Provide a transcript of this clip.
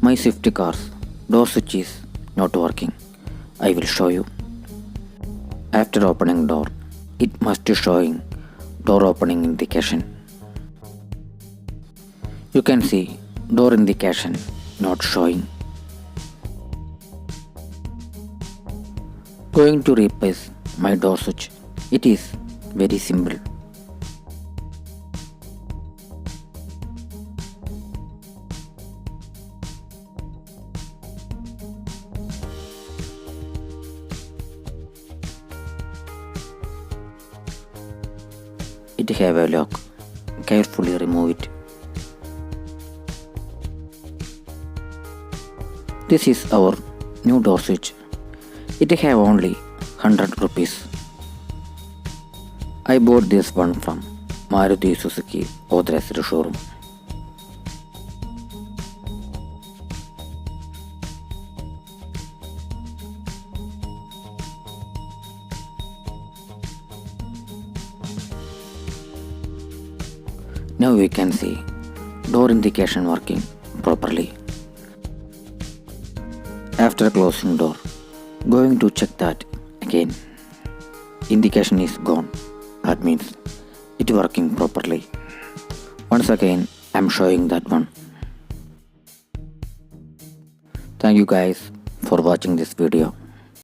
My safety car's door switch is not working. I will show you. After opening door, it must be showing door opening indication. You can see door indication not showing. Going to replace my door switch. It is very simple. It have a lock. Carefully remove it. This is our new door switch. It have only 100 rupees. I bought this one from Maruti Suzuki authorized showroom. Now we can see door indication working properly. After closing door, going to check that again. Indication is gone. That means it working properly. Once again, I'm showing that one. Thank you guys for watching this video.